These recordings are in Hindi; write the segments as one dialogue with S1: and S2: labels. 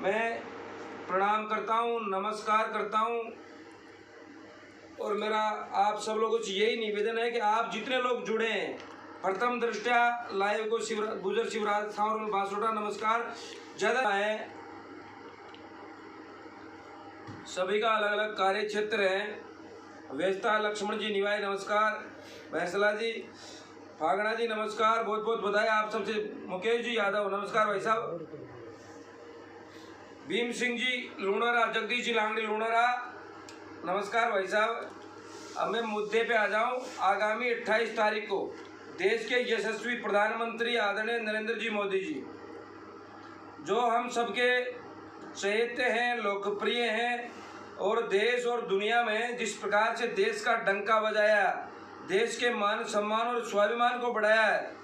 S1: मैं प्रणाम करता हूँ, नमस्कार करता हूँ। और मेरा आप सब लोगों से यही निवेदन है कि आप जितने लोग जुड़े हैं, प्रथम दृष्टया लाइव को गुजर शिवराज सावर बासोटा नमस्कार ज़्यादा है। सभी का अलग अलग कार्य क्षेत्र है। व्यस्ता लक्ष्मण जी निवाई नमस्कार, भैंसला जी, फागड़ा जी नमस्कार, बहुत बहुत बधाई आप सबसे। मुकेश जी यादव नमस्कार भाई साहब। भीम सिंह जी लूणरा, जगदीश जी लांगड़ी लूणरा नमस्कार भाई साहब। अब मैं मुद्दे पे आ जाऊं। आगामी 28 तारीख को देश के यशस्वी प्रधानमंत्री आदरणीय नरेंद्र जी मोदी जी, जो हम सबके चहेते हैं, लोकप्रिय हैं और देश और दुनिया में जिस प्रकार से देश का डंका बजाया, देश के मान सम्मान और स्वाभिमान को बढ़ाया है,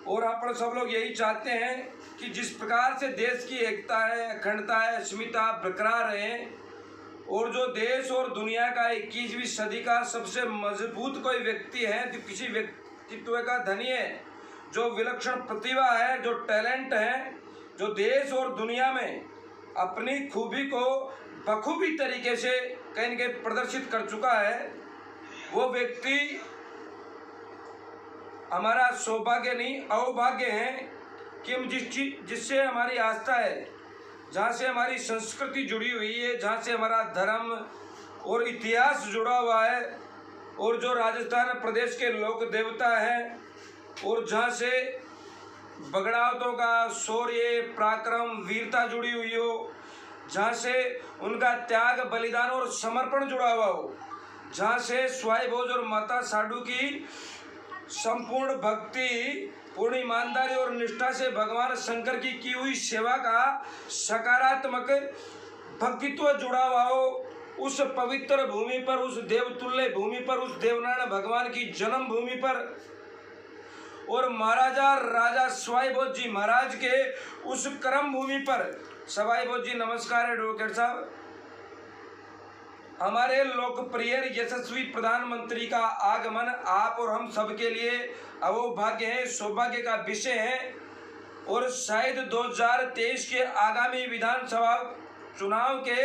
S1: और अपन सब लोग यही चाहते हैं कि जिस प्रकार से देश की एकता है, अखंडता है, अस्मिता बरकरार रहे, और जो देश और दुनिया का 21वीं सदी का सबसे मजबूत कोई व्यक्ति है, जो किसी व्यक्तित्व का धनी है, जो विलक्षण प्रतिभा है, जो टैलेंट है, जो देश और दुनिया में अपनी खूबी को बखूबी तरीके से कहीं न कहीं प्रदर्शित कर चुका है, वो व्यक्ति हमारा सौभाग्य नहीं अवभाग्य है कि हम जिससे हमारी आस्था है, जहाँ से हमारी संस्कृति जुड़ी हुई है, जहाँ से हमारा धर्म और इतिहास जुड़ा हुआ है, और जो राजस्थान प्रदेश के लोक देवता हैं, और जहाँ से बगड़ावतों का शौर्य, पराक्रम, वीरता जुड़ी हुई हो, जहाँ से उनका त्याग, बलिदान और समर्पण जुड़ा हुआ हो, जहाँ से स्वाई भोज और माता साडू की संपूर्ण भक्ति, पूर्ण ईमानदारी और निष्ठा से भगवान शंकर की हुई सेवा का सकारात्मक भक्तित्व जुड़ा हुआ हो, उस पवित्र भूमि पर, उस देवतुल्य भूमि पर, उस देवनारायण भगवान की जन्म भूमि पर, और महाराजा राजा सवाई भोज जी महाराज के उस कर्म भूमि पर, सवाई भोज जी नमस्कार है डॉक्टर साहब। हमारे लोकप्रिय यशस्वी प्रधानमंत्री का आगमन आप और हम सबके लिए अवभाग्य है, सौभाग्य का विषय है, और शायद 2023 के आगामी विधानसभा चुनाव के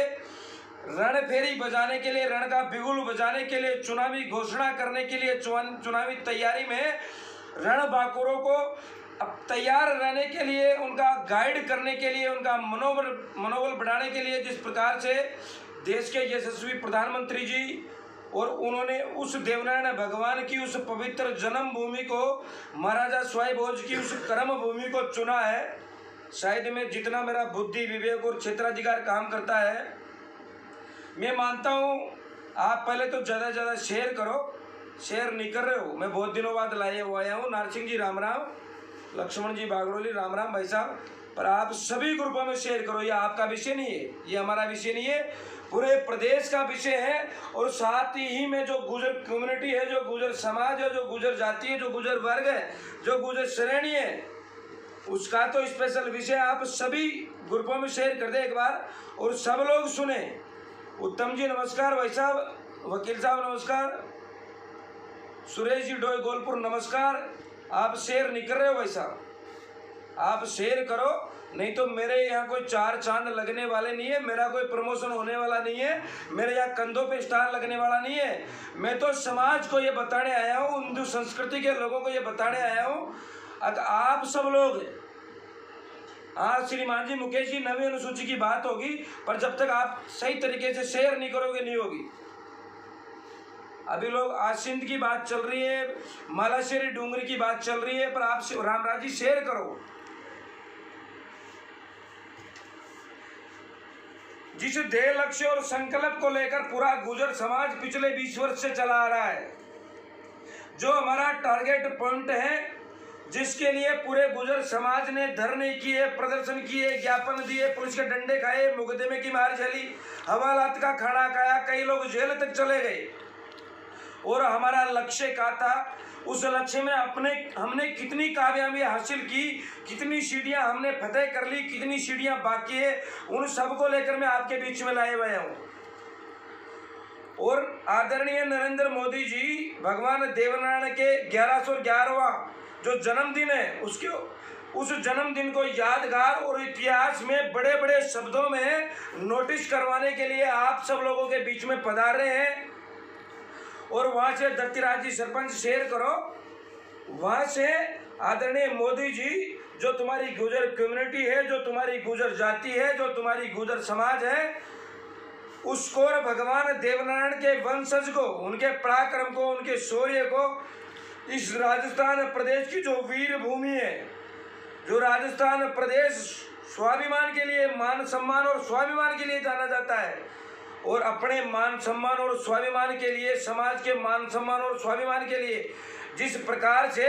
S1: रणफेरी बजाने के लिए, रण का बिगुल बजाने के लिए, चुनावी घोषणा करने के लिए, चुनावी तैयारी में रणबांकुरों को अब तैयार रहने के लिए, उनका गाइड करने के लिए, उनका मनोबल बढ़ाने के लिए, जिस प्रकार से देश के यशस्वी प्रधानमंत्री जी और उन्होंने उस देवनारायण भगवान की उस पवित्र जन्म भूमि को, महाराजा सवाई भोज की उस कर्म भूमि को चुना है, शायद में जितना मेरा बुद्धि, विवेक और क्षेत्राधिकार काम करता है, मैं मानता हूँ आप पहले तो ज़्यादा से ज़्यादा शेयर करो। शेयर नहीं कर रहे हो, मैं बहुत दिनों बाद आया हूँ। नारसिंह जी राम राम, लक्ष्मण जी बागड़ोली राम राम भाई साहब, पर आप सभी ग्रुपों में शेयर करो। ये आपका विषय नहीं है, ये हमारा विषय नहीं है, पूरे प्रदेश का विषय है। और साथ ही में जो गुजर कम्युनिटी है, जो गुजर समाज है, जो गुजर जाति है, जो गुजर वर्ग है, जो गुजर श्रेणी है, उसका तो स्पेशल विषय आप सभी ग्रुपों में शेयर कर दे एक बार, और सब लोग सुने। उत्तम जी नमस्कार भाई साहब, वकील साहब नमस्कार, सुरेश जी डोई गोलपुर नमस्कार। आप शेयर नहीं कर रहे हो भाई साहब, आप शेयर करो, नहीं तो मेरे यहाँ कोई चार चांद लगने वाले नहीं है, मेरा कोई प्रमोशन होने वाला नहीं है, मेरे यहाँ कंधों पे स्टार लगने वाला नहीं है। मैं तो समाज को ये बताने आया हूँ, हिंदू संस्कृति के लोगों को ये बताने आया हूँ। अगर आप सब लोग, हाँ श्रीमान जी, मुकेश जी, नवी अनुसूची की बात होगी, पर जब तक आप सही तरीके से शेयर नहीं करोगे नहीं होगी। अभी लोग आसिंद की बात चल रही है, मालाशेरी डूंगरी की बात चल रही है, पर आप रामराज जी शेयर करो। जिस ध्येय, लक्ष्य और संकल्प को लेकर पूरा गुजर समाज पिछले 20 वर्ष से चला आ रहा है, जो हमारा टारगेट पॉइंट है, जिसके लिए पूरे गुजर समाज ने धरने किए, प्रदर्शन किए, ज्ञापन दिए, पुलिस के डंडे खाए, मुकदमे की मार झेली, हवालात का खाना खाया, कई लोग जेल तक चले गए, और हमारा लक्ष्य क्या था, उस लक्ष्य में हमने कितनी कामयाबी हासिल की, कितनी सीढ़ियां हमने फतेह कर ली, कितनी सीढ़ियां बाकी है, उन सब को लेकर मैं आपके बीच में लाए हुए हूँ। और आदरणीय नरेंद्र मोदी जी, भगवान देवनारायण के 1111वां जो जन्मदिन है, उसके उस जन्मदिन को यादगार और इतिहास में बड़े बड़े शब्दों में नोटिस करवाने के लिए आप सब लोगों के बीच में पधार रहे हैं। और वहां से दत्तीराज जी सरपंच शेयर करो, वहां से आदरणीय मोदी जी, जो तुम्हारी गुर्जर कम्युनिटी है, जो तुम्हारी गुर्जर जाति है, जो तुम्हारी गुर्जर समाज है, उसको और भगवान देवनारायण के वंशज को, उनके पराक्रम को, उनके शौर्य को, इस राजस्थान प्रदेश की जो वीर भूमि है, जो राजस्थान प्रदेश स्वाभिमान के लिए, मान सम्मान और स्वाभिमान के लिए जाना जाता है, और अपने मान सम्मान और स्वाभिमान के लिए, समाज के मान सम्मान और स्वाभिमान के लिए जिस प्रकार से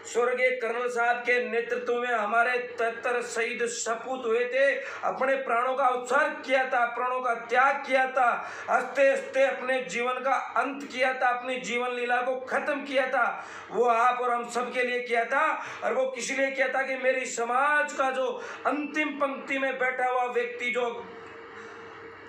S1: स्वर्गीय कर्नल साहब के नेतृत्व में हमारे 73 शहीद सपूत हुए थे, अपने प्राणों का उत्सर्ग किया था, प्राणों का त्याग किया था, हंसते हंसते अपने जीवन का अंत किया था, अपनी जीवन लीला को खत्म किया था, वो आप और हम सब के लिए किया था। और वो किस लिए किया था कि मेरी समाज का जो अंतिम पंक्ति में बैठा हुआ व्यक्ति जो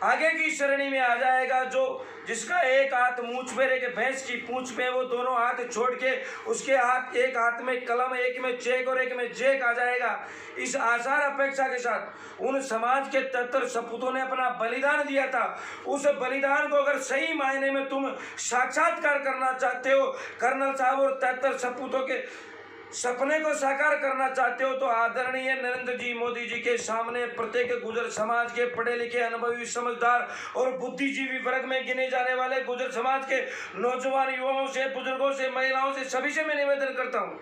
S1: आगे की श्रेणी में आ जाएगा, जो जिसका एक हाथ मूंछ पे रह के भैंस की पूंछ पे, वो दोनों हाथ छोड़ के उसके हाथ, एक हाथ में कलम, एक में चेक और एक में जेक आ जाएगा, इस आसार अपेक्षा के साथ उन समाज के 73 सपूतों ने अपना बलिदान दिया था। उस बलिदान को अगर सही मायने में तुम साक्षात्कार करना चाहते हो, कर्नल साहब और 73 सपूतों के सपने को साकार करना चाहते हो, तो आदरणीय नरेंद्र जी मोदी जी के सामने प्रत्येक गुर्जर समाज के पढ़े लिखे, अनुभवी, समझदार और बुद्धिजीवी वर्ग में गिने जाने वाले गुर्जर समाज के नौजवान युवाओं से, बुजुर्गों से, महिलाओं से, सभी से मैं निवेदन करता हूं,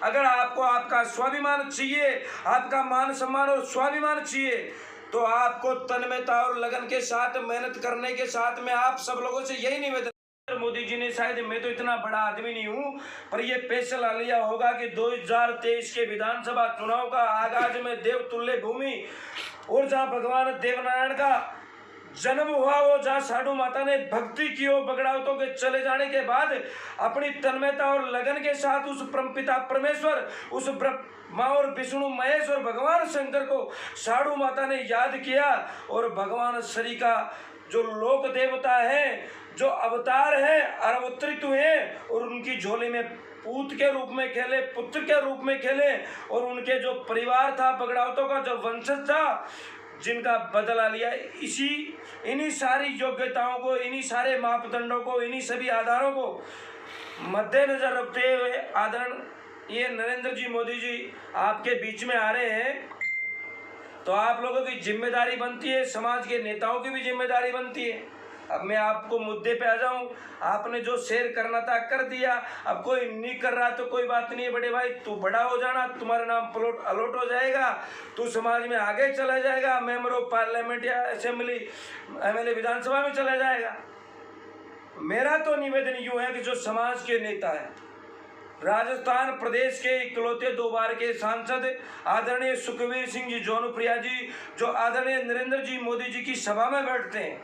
S1: अगर आपको आपका स्वाभिमान चाहिए, आपका मान सम्मान और स्वाभिमान चाहिए, तो आपको तन्मयता और लगन के साथ, मेहनत करने के साथ में आप सब लोगों से यही निवेदन। मोदी जी ने, शायद मैं तो इतना बड़ा आदमी नहीं हूं, पर ये फैसला लिया होगा कि 2023 के विधानसभा चुनाव का आगाज में देवतुल्य भूमि, और जहां भगवान देवनारायण का जन्म हुआ, वो जहां साधु माता ने भक्ति की हो, बगड़ावतों के चले जाने के बाद अपनी तन्मयता और लगन के साथ उस परमपिता परमेश्वर, उस ब्रह्मा और विष्णु महेश और भगवान शंकर को साधु माता ने याद किया, और भगवान श्री का जो लोक देवता है, जो अवतार है, अवतरित हुए, और उनकी झोली में पूत के रूप में खेले, पुत्र के रूप में खेले, और उनके जो परिवार था, बगड़ावतों का जो वंशज था, जिनका बदला लिया, इन्हीं सारी योग्यताओं को, इन्हीं सारे मापदंडों को, इन्हीं सभी आधारों को मद्देनजर रखते हुए आदरणीय नरेंद्र जी मोदी जी आपके बीच में आ रहे हैं, तो आप लोगों की जिम्मेदारी बनती है, समाज के नेताओं की भी जिम्मेदारी बनती है। अब मैं आपको मुद्दे पे आ जाऊं, आपने जो शेयर करना था कर दिया, अब कोई नहीं कर रहा तो कोई बात नहीं है बड़े भाई, तू बड़ा हो जाना, तुम्हारा नाम प्लॉट अलॉट हो जाएगा, तू समाज में आगे चला जाएगा, मेंबर ऑफ पार्लियामेंट या असेंबली, एमएलए, विधानसभा में चला जाएगा। मेरा तो निवेदन यूं है कि जो समाज के नेता है, राजस्थान प्रदेश के इकलौते 2 बार के सांसद आदरणीय सुखबीर सिंह जी जौनप्रिया जी, जो आदरणीय नरेंद्र जी मोदी जी की सभा में बैठते हैं,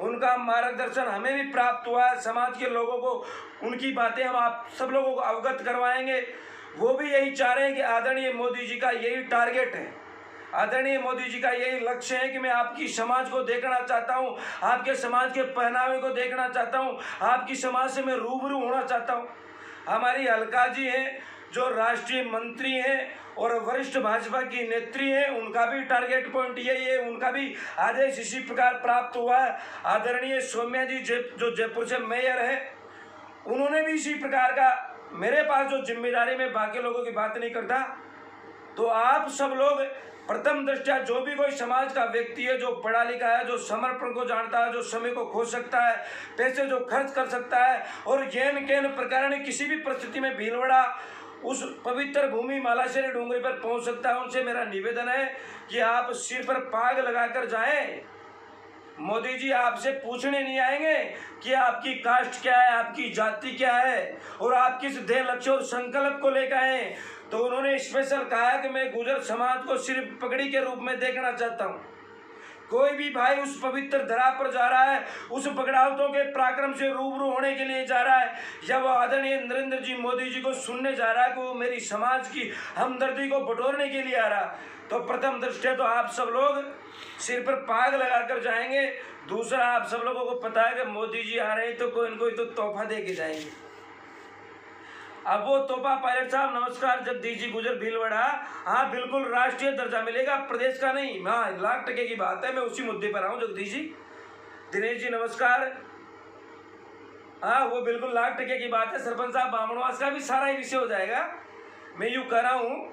S1: उनका मार्गदर्शन हमें भी प्राप्त हुआ है। समाज के लोगों को उनकी बातें हम आप सब लोगों को अवगत करवाएंगे। वो भी यही चाह रहे हैं कि आदरणीय मोदी जी का यही टारगेट है, आदरणीय मोदी जी का यही लक्ष्य है कि मैं आपकी समाज को देखना चाहता हूं, आपके समाज के पहनावे को देखना चाहता हूं, आपकी समाज से मैं रूबरू होना चाहता हूं। हमारी अलका जी हैं, जो राष्ट्रीय मंत्री हैं और वरिष्ठ भाजपा की नेत्री हैं, उनका भी टारगेट पॉइंट यही है, उनका भी आदेश इसी प्रकार प्राप्त हुआ है। आदरणीय सौम्या जी जो जयपुर से मेयर है, उन्होंने भी इसी प्रकार का, मेरे पास जो जिम्मेदारी में बाकी लोगों की बात नहीं करता, तो आप सब लोग प्रथम दृष्टया जो भी कोई समाज का व्यक्ति है, जो पढ़ा लिखा है, जो समर्पण को जानता है, जो समय को खो सकता है, पैसे जो खर्च कर सकता है, और जैन केन प्रकार किसी भी परिस्थिति में भीलवाड़ा उस पवित्र भूमि मालाशेरी डूंगरी पर पहुंच सकता है, उनसे मेरा निवेदन है कि आप सिर पर पाग लगाकर जाएं। मोदी जी आपसे पूछने नहीं आएंगे कि आपकी कास्ट क्या है, आपकी जाति क्या है, और आप किस ध्येय, लक्ष्य और संकल्प को लेकर आए। तो उन्होंने स्पेशल कहा कि मैं गुर्जर समाज को सिर्फ पगड़ी के रूप में देखना चाहता हूं। कोई भी भाई उस पवित्र धरा पर जा रहा है, उस बगड़ावतों के पराक्रम से रूबरू होने के लिए जा रहा है, या वो आदरणीय नरेंद्र जी मोदी जी को सुनने जा रहा है कि वो मेरी समाज की हमदर्दी को बटोरने के लिए आ रहा, तो प्रथम दृष्टया तो आप सब लोग सिर पर पाग लगाकर जाएंगे। दूसरा, आप सब लोगों को पता है कि मोदी जी आ रहे हैं तो कोई न कोई तो तोहफा दे के जाएंगे। अब वो तोपा पायलट साहब नमस्कार, जगदीश जी गुजर भीलवाड़ा, हाँ बिल्कुल राष्ट्रीय दर्जा मिलेगा, प्रदेश का नहीं। हाँ 1,00,000% की बात है, मैं उसी मुद्दे पर आऊँ जगदीश जी। दिनेश जी नमस्कार, हाँ वो बिल्कुल 1,00,000% की बात है। सरपंच साहब बामणवास का भी सारा ही विषय हो जाएगा। मैं यूँ कह रहा हूँ,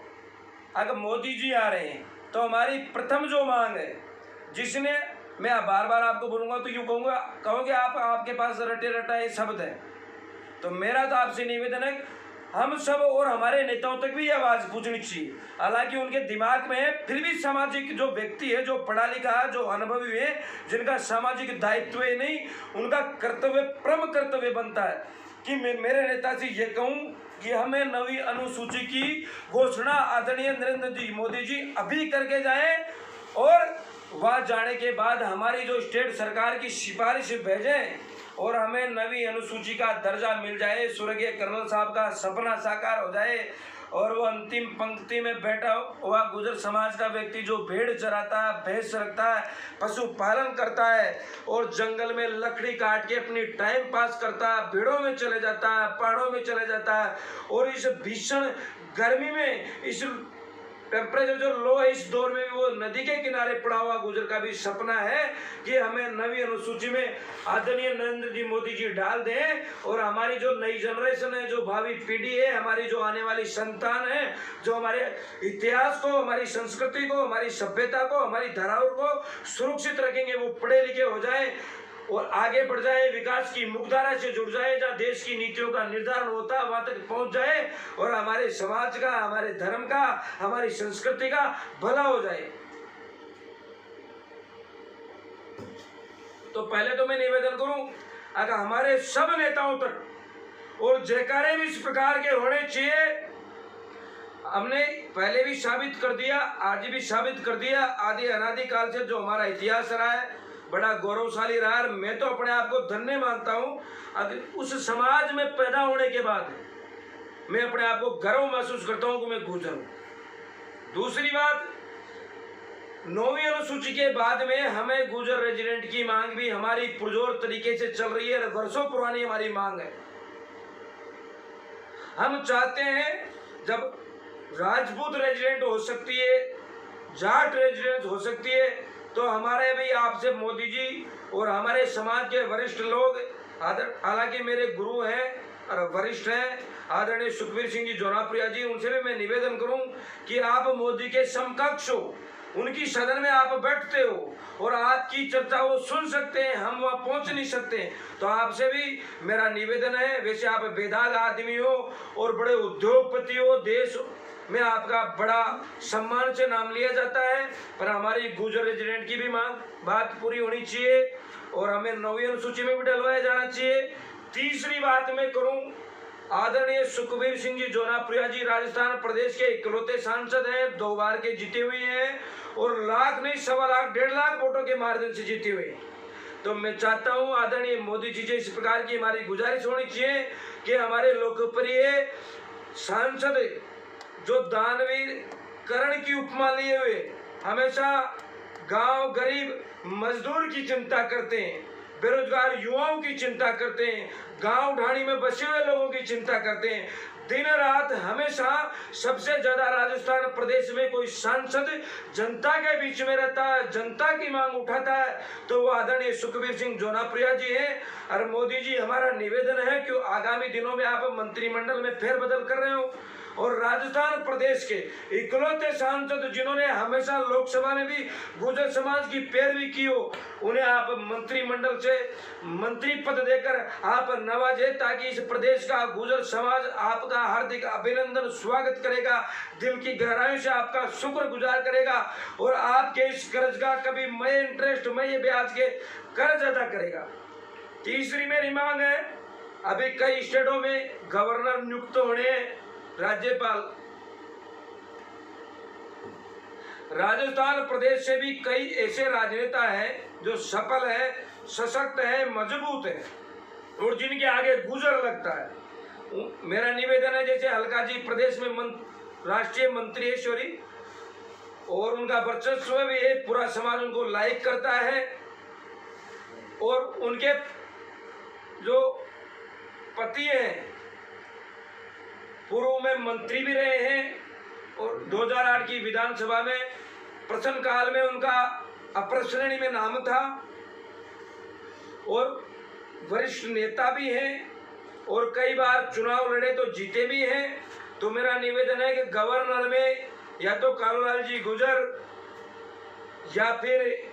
S1: अगर मोदी जी आ रहे हैं तो हमारी प्रथम जो मांग है, जिसने, मैं बार बार आपको बोलूँगा तो यूँ कहूँगा, कहोगे आप, आपके पास रटे रटाए शब्द है, तो मेरा तो आपसे निवेदन है, हम सब और हमारे नेताओं तक भी ये आवाज़ पहुँचनी चाहिए। हालांकि उनके दिमाग में है, फिर भी सामाजिक जो व्यक्ति है, जो पढ़ा लिखा है, जो अनुभवी है, जिनका सामाजिक दायित्व है नहीं, उनका कर्तव्य, परम कर्तव्य बनता है कि मैं मेरे नेता से ये कहूँ कि हमें नवी अनुसूची की घोषणा आदरणीय नरेंद्र जी मोदी जी अभी करके जाएं, और वहाँ जाने के बाद हमारी जो स्टेट सरकार की सिफारिश भेजें और हमें नवी अनुसूची का दर्जा मिल जाए, स्वर्गीय कर्नल साहब का सपना साकार हो जाए, और वो अंतिम पंक्ति में बैठा हुआ गुजर समाज का व्यक्ति जो भेड़ चराता है, भैंस रखता है, पशुपालन करता है और जंगल में लकड़ी काट के अपनी टाइम पास करता है, भेड़ों में चले जाता है, पहाड़ों में चले जाता है, और इस भीषण गर्मी में, इस टेम्परेचर जो लो है, इस दौर में भी वो नदी के किनारे पड़ा हुआ गुजर का भी सपना है कि हमें नवी अनुसूची में आदरणीय नरेंद्र जी मोदी जी डाल दें, और हमारी जो नई जनरेशन है, जो भावी पीढ़ी है, हमारी जो आने वाली संतान है, जो हमारे इतिहास को, हमारी संस्कृति को, हमारी सभ्यता को, हमारी धरोहर को सुरक्षित रखेंगे, वो पढ़े लिखे हो जाए और आगे बढ़ जाए, विकास की मुख्यधारा से जुड़ जाए, जहाँ देश की नीतियों का निर्धारण होता है वहां तक पहुंच जाए, और हमारे समाज का, हमारे धर्म का, हमारी संस्कृति का भला हो जाए। तो पहले तो मैं निवेदन करूं, अगर हमारे सब नेताओं तक और जयकारे भी इस प्रकार के होने चाहिए। हमने पहले भी साबित कर दिया, आज भी साबित कर दिया, आदि अनादि काल से जो हमारा इतिहास रहा है बड़ा गौरवशाली रहा है। मैं तो अपने आप को धन्य मानता हूँ, उस समाज में पैदा होने के बाद मैं अपने आप को गर्व महसूस करता हूँ कि मैं गुजर हूँ। दूसरी बात, 9वीं अनुसूची के बाद में हमें गुजर रेजिडेंट की मांग भी हमारी पुरजोर तरीके से चल रही है, वर्षों पुरानी हमारी मांग है। हम चाहते हैं जब राजपूत रेजिडेंट हो सकती है, जाट रेजिडेंट हो सकती है, तो हमारे भी आपसे मोदी जी और हमारे समाज के वरिष्ठ लोग, हालांकि मेरे गुरु हैं और वरिष्ठ हैं आदरणीय सुखबीर सिंह जी जोनाप्रिया जी, उनसे भी मैं निवेदन करूं कि आप मोदी के समकक्ष हो, उनकी सदन में आप बैठते हो और आपकी चर्चा वो सुन सकते हैं, हम वहाँ पहुँच नहीं सकते, तो आपसे भी मेरा निवेदन है। वैसे आप बेदाग आदमी हो और बड़े उद्योगपति हो, देश में आपका बड़ा सम्मान से नाम लिया जाता है, पर हमारी गुजर रेजिडेंट की भी मांग बात पूरी होनी चाहिए और हमें 9वीं अनुसूची में भी डलवाया जाना चाहिए। तीसरी बात मैं करूं, आदरणीय सुखबीर सिंह जी जोनाप्रिया जी राजस्थान प्रदेश के इकलौते सांसद हैं, 2 बार के जीते हुए हैं और लाख नहीं 1.25 लाख 1.5 लाख वोटों के मार्जिन से जीते हुए। तो मैं चाहता हूं आदरणीय मोदी जी से इस प्रकार की हमारी गुजारिश होनी चाहिए कि हमारे लोकप्रिय सांसद जो दानवीर करण की उपमा लिए हुए हमेशा गांव गरीब मजदूर की चिंता करते हैं, बेरोजगार युवाओं की चिंता करते हैं, गांव ढाणी में बसे हुए लोगों की चिंता करते हैं, दिन रात हमेशा सबसे ज्यादा राजस्थान प्रदेश में कोई सांसद जनता के बीच में रहता है, जनता की मांग उठाता है, तो वो आदरणीय सुखबीर सिंह जोनाप्रिया जी हैं। और मोदी जी, हमारा निवेदन है कि आगामी दिनों में आप मंत्रिमंडल में फेरबदल कर रहे हो और राजस्थान प्रदेश के इकलौते सांसद जिन्होंने हमेशा लोकसभा में भी गुर्जर समाज की पैरवी की हो, उन्हें आप मंत्रिमंडल से मंत्री पद देकर आप नवाजे, ताकि इस प्रदेश का गुर्जर समाज आपका हार्दिक अभिनंदन स्वागत करेगा, दिल की गहराइयों से आपका शुक्रगुजार करेगा और आपके इस कर्ज का कभी मैं इंटरेस्ट, मैं ये ब्याज के कर्ज अदा करेगा। तीसरी मेरी मांग है, अभी कई स्टेटों में गवर्नर नियुक्त होने, राज्यपाल, राजस्थान प्रदेश से भी कई ऐसे राजनेता हैं जो सफल है, सशक्त है, मजबूत है और जिनके आगे गुजर लगता है। मेरा निवेदन है, जैसे हल्का जी प्रदेश में राष्ट्रीय मंत्री ऐश्वरी और उनका वर्चस्व भी है, पूरा समाज उनको लाइक करता है और उनके जो पति हैं पूर्व में मंत्री भी रहे हैं और 2008 की विधानसभा में प्रश्न काल में उनका अपर श्रेणी में नाम था और वरिष्ठ नेता भी हैं और कई बार चुनाव लड़े तो जीते भी हैं। तो मेरा निवेदन है कि गवर्नर में या तो कालूलाल जी गुजर या फिर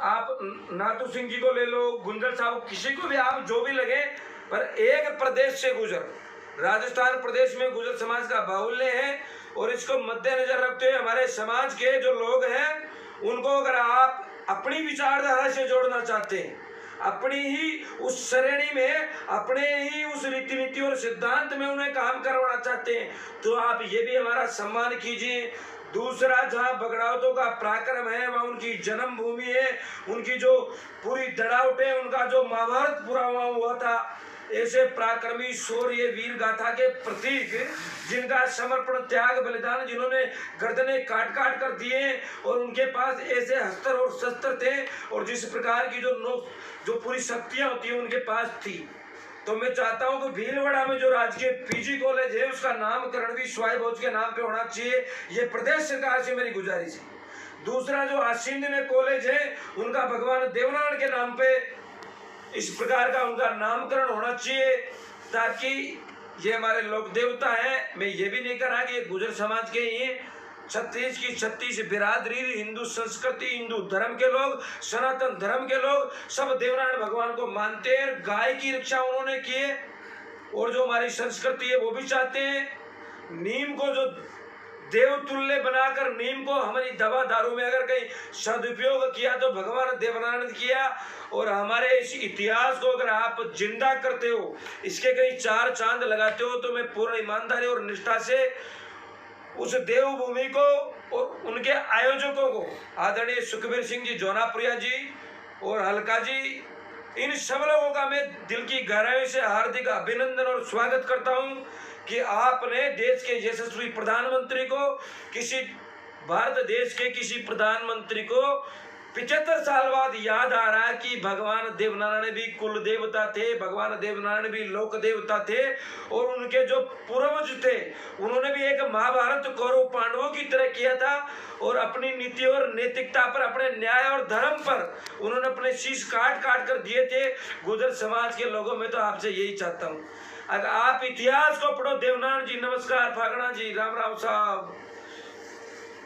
S1: आप नाथू सिंह जी को ले लो, गुंजर साहब, किसी को भी आप जो भी लगे, पर एक प्रदेश से गुजर, राजस्थान प्रदेश में गुजर समाज का बाहुल्य है और इसको मद्देनजर रखते हुए हमारे समाज के जो लोग हैं उनको अगर आप अपनी विचारधारा से जोड़ना चाहते हैं, अपनी ही उस श्रेणी में, अपने ही उस रीति नीति और सिद्धांत में उन्हें काम करवाना चाहते हैं, तो आप ये भी हमारा सम्मान कीजिए। दूसरा, जहाँ बगड़ावतों का पराक्रम है वह उनकी जन्मभूमि है, उनकी जो पूरी दड़ावट है, उनका जो महाभारत पूरा हुआ था, ऐसे पराक्रमी शौर्य वीर गाथा के प्रतीक जिनका समर्पण त्याग बलिदान, जिन्होंने गर्दनें काट काट कर दिए और उनके पास ऐसे अस्त्र और शस्त्र थे और जिस प्रकार की जो पूरी शक्तियां होती है उनके पास थी। तो मैं चाहता हूं कि भीलवाड़ा में जो राजकीय पीजी कॉलेज है उसका नामकरण भी सवाई भोज के नाम पे होना चाहिए, ये प्रदेश सरकार से मेरी गुजारिश है। दूसरा, जो आसिंद में कॉलेज है उनका भगवान देवनारायण के नाम पे इस प्रकार का उनका नामकरण होना चाहिए, ताकि ये हमारे लोक देवता हैं। मैं ये भी नहीं कह रहा कि ये गुजर समाज के ही 36 की 36 बिरादरी, हिंदू संस्कृति, हिंदू धर्म के लोग, सनातन धर्म के लोग सब देवनारायण भगवान को मानते हैं। गाय की रक्षा उन्होंने की है और जो हमारी संस्कृति है वो भी चाहते हैं। नीम को जो देवतुल्य बनाकर, नीम को हमारी दवा दारू में अगर कहीं सदुपयोग किया तो भगवान देवनारायण ने किया। और हमारे इस इतिहास को अगर आप जिंदा करते हो, इसके कहीं 4 चांद लगाते हो, तो मैं पूर्ण ईमानदारी और निष्ठा से उस देवभूमि को और उनके आयोजकों को, आदरणीय सुखबीर सिंह जी, जोनापुरिया जी और हल्का जी, इन सब लोगों का मैं दिल की गहराई से हार्दिक अभिनंदन और स्वागत करता हूं कि आपने देश के यशस्वी प्रधानमंत्री को, किसी भारत देश के किसी प्रधानमंत्री को 75 साल बाद याद आ रहा है कि भगवान देवनारायण भी कुल देवता थे, भगवान देवनारायण भी लोक देवता थे और उनके जो पूर्वज थे उन्होंने भी एक महाभारत कौरव पांडवों की तरह किया था और अपनी नीति और नैतिकता पर, अपने न्याय और धर्म पर उन्होंने अपने शीश काट काट कर दिए थे। गुजर समाज के लोगों में तो आपसे यही चाहता हूँ, अगर आप इतिहास को पढ़ो। देवनारायण जी नमस्कार, फागणा जी राम राम साहब।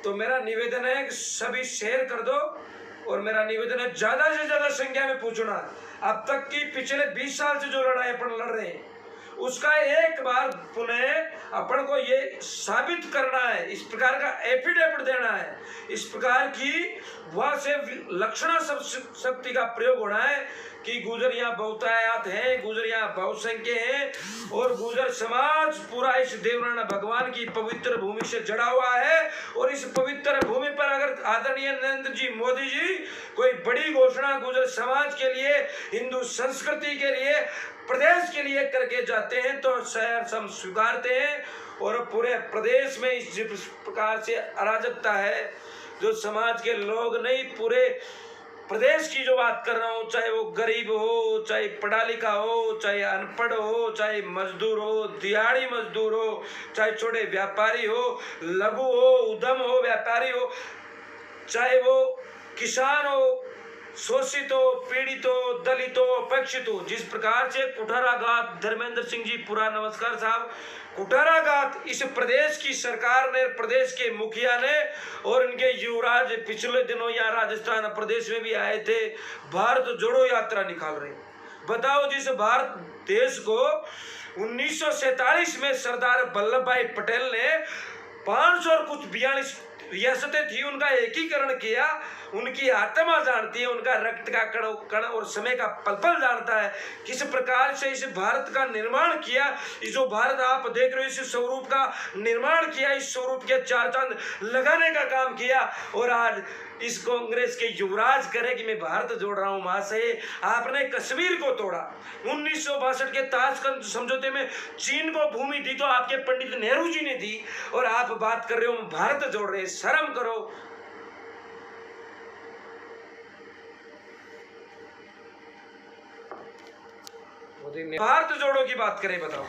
S1: तो मेरा निवेदन है कि सभी शेयर कर दो और मेरा निवेदन है ज्यादा से ज्यादा संख्या में पूछना। अब तक की पिछले 20 साल से जो लड़ाई अपन लड़ रहे हैं उसका एक बार पुनः अपन को ये साबित करना है, इस प्रकार का एफिडेविट देना है, इस प्रकार की वहां से लक्षणा शक्ति का प्रयोग होना है कि गुजर यहाँ बहुतायत है, गुजर यहाँ बहुसंख्य है और गुजर समाज पूरा इस देवनारायण भगवान की पवित्र भूमि से जुड़ा हुआ है। और इस पवित्र भूमि पर अगर आदरणीय नरेंद्र जी मोदी जी कोई बड़ी घोषणा गुजर समाज के लिए, हिंदू संस्कृति के लिए, प्रदेश के लिए करके जाते हैं तो शहर हम स्वीकारते हैं। और पूरे प्रदेश में इस प्रकार से अराजकता है, जो समाज के लोग नहीं, पूरे प्रदेश की जो बात कर रहा हूँ, चाहे वो गरीब हो, चाहे पढ़ा लिखा हो, चाहे अनपढ़ हो, चाहे मजदूर हो, दिहाड़ी मजदूर हो, चाहे छोटे व्यापारी हो, लघु हो, उद्यम हो, व्यापारी हो, चाहे वो किसान हो, शोषित हो, पीड़ित हो, दलित हो, अपेक्षित हो, जिस प्रकार से कुठाराघात, धर्मेंद्र सिंह जी पूरा नमस्कार साहब, कुठाराघात इस प्रदेश की सरकार ने, प्रदेश के मुखिया ने और इनके युवराज पिछले दिनों यहाँ राजस्थान प्रदेश में भी आए थे, भारत जोड़ो यात्रा निकाल रहे। बताओ, जिस भारत देश को 1947 में सरदार वल्लभ भाई पटेल ने 500 और कुछ 42 रियासतें थी उनका एकीकरण किया, उनकी आत्मा जानती है, उनका रक्त का कण और समय का पल पल जानता है किस प्रकार से इस भारत का निर्माण किया। इस जो भारत आप देख रहे हो, इस स्वरूप का निर्माण किया, इस स्वरूप के 4 चांद लगाने का काम किया। और आज इस कांग्रेस के युवराज करे कि मैं भारत जोड़ रहा हूं। महाशय, आपने कश्मीर को तोड़ा, 1962 के ताशकंद समझौते में चीन को भूमि दी तो आपके पंडित नेहरू जी ने दी, और आप बात कर रहे हो भारत जोड़ रहे। शर्म करो। भारत जोड़ो की बात करें, बताओ।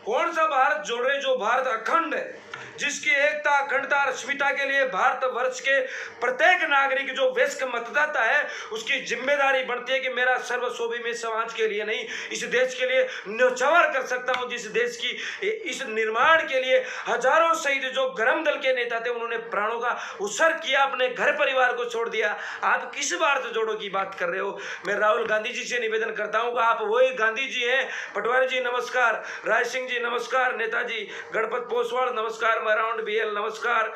S1: कौन सा भारत जोड़ रहे जो भारत अखंड है, जिसकी एकता अखंडता और अस्मिता के लिए भारत वर्ष के प्रत्येक नागरिक जो वयस्क मतदाता है उसकी जिम्मेदारी बनती है कि मेरा सर्वस्व भी मैं समाज के लिए नहीं इस देश के लिए न्यौछावर कर सकता हूं। जिस देश की इस निर्माण के लिए हजारों शहीद जो गरम दल के नेता थे उन्होंने प्राणों का उत्सर्ग किया, अपने घर परिवार को छोड़ दिया। आप किस भारत जोड़ो की बात कर रहे हो? मैं राहुल गांधी जी से निवेदन करता हूं कि आप वही गांधी जी हैं। पटवारी जी नमस्कार, राय सिंह जी नमस्कार, नेताजी गणपत पोसवाल नमस्कार, अराउंड बीएल नमस्कार।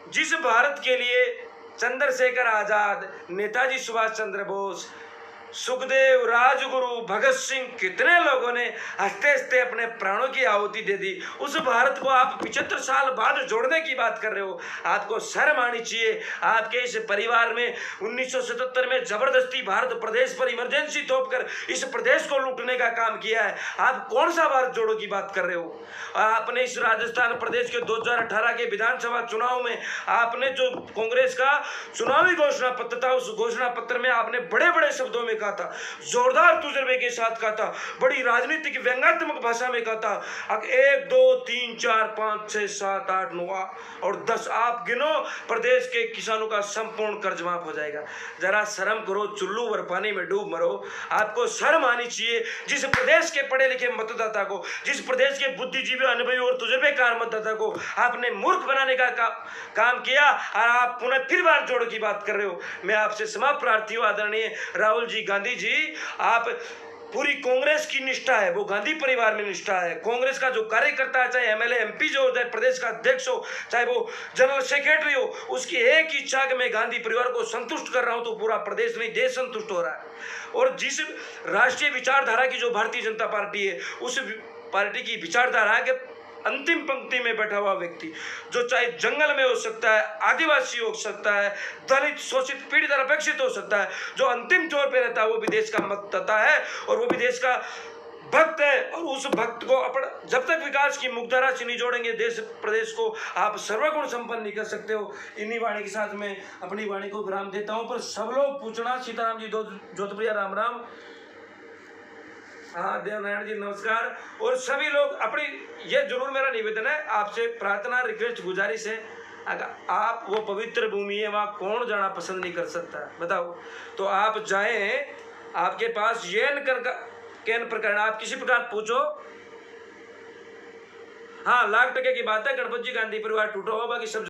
S1: जिस भारत के लिए चंद्रशेखर आजाद, नेताजी सुभाष चंद्र बोस, सुखदेव, राजगुरु, भगत सिंह, कितने लोगों ने हंसते हंसते अपने प्राणों की आहुति दे दी, उस भारत को आप 75 साल बाद जोड़ने की बात कर रहे हो। आपको शर्म आनी चाहिए। आपके इस परिवार में 1977 में जबरदस्ती भारत प्रदेश पर इमरजेंसी थोपकर इस प्रदेश को लूटने का काम किया है। आप कौन सा भारत जोड़ो की बात कर रहे हो? आपने इस राजस्थान प्रदेश के 2018 के विधानसभा चुनाव में आपने जो कांग्रेस का चुनावी घोषणा पत्र था, उस घोषणा पत्र में आपने बड़े बड़े शब्दों में कहा था, जोरदार तजुर्बे के साथ कहा था, बड़ी राजनीतिक व्यंग्यात्मक भाषा में कहा था, 1 2 3 4 5 6 7 8 9 और 10 आप गिनो, प्रदेश के किसानों का संपूर्ण कर्ज माफ हो जाएगा। जरा शर्म करो, चुल्लू भर पानी में डूब मरो। आपको शर्म आनी चाहिए। जिस प्रदेश के पढ़े लिखे मतदाता को, जिस प्रदेश के बुद्धिजीवी, अनुभवी और तजुर्बेकार मतदाता को आपने मूर्ख बनाने का काम किया और आप पुनः फिर बार जोड़ो की बात कर रहे हो। मैं आपसे क्षमा प्रार्थी हूं आदरणीय राहुल जी गांधी जी। आप पूरी कांग्रेस की निष्ठा है, वो गांधी परिवार में निष्ठा है। कांग्रेस का जो कार्यकर्ता है, चाहे एमएलए एमपी जो होता है, प्रदेश का अध्यक्ष हो, चाहे वो जनरल सेक्रेटरी हो, उसकी एक ही इच्छा कि मैं गांधी परिवार को संतुष्ट कर रहा हूं तो पूरा प्रदेश नहीं देश संतुष्ट हो रहा है। और जिस राष्ट्रीय विचारधारा की जो भारतीय जनता पार्टी है, उस पार्टी की विचारधारा है कि अंतिम पंक्ति में बैठा हुआ व्यक्ति जो चाहे जंगल में हो सकता है, आदिवासी हो सकता है, दलित, शोषित, पीड़ित और अपेक्षित हो सकता है, जो अंतिम छोर पे रहता है वो भी देश का मतदाता है और वो भी देश का भक्त है। और उस भक्त को अपन जब तक विकास की मुखधारा से नहीं जोड़ेंगे, देश प्रदेश को आप सर्वगुण संपन्न नहीं कर सकते हो। इन्हीं वाणी के साथ मैं अपनी वाणी को विराम देता हूँ। पर सब लोग पूछना, सीताराम जी ज्योतिप्रिया राम राम, हाँ देवनारायण जी नमस्कार। और सभी लोग अपनी, ये जरूर मेरा निवेदन है आपसे, प्रार्थना, रिक्वेस्ट, गुजारिश है, अगर आप वो पवित्र भूमि है वहाँ कौन जाना पसंद नहीं कर सकता है बताओ? तो आप जाएं, आपके पास कैन प्रकरण आप किसी प्रकार पूछो। हाँ, लाख टके की बात है, गणपत जी गांधी परिवार टूटा होगा, बाकी सब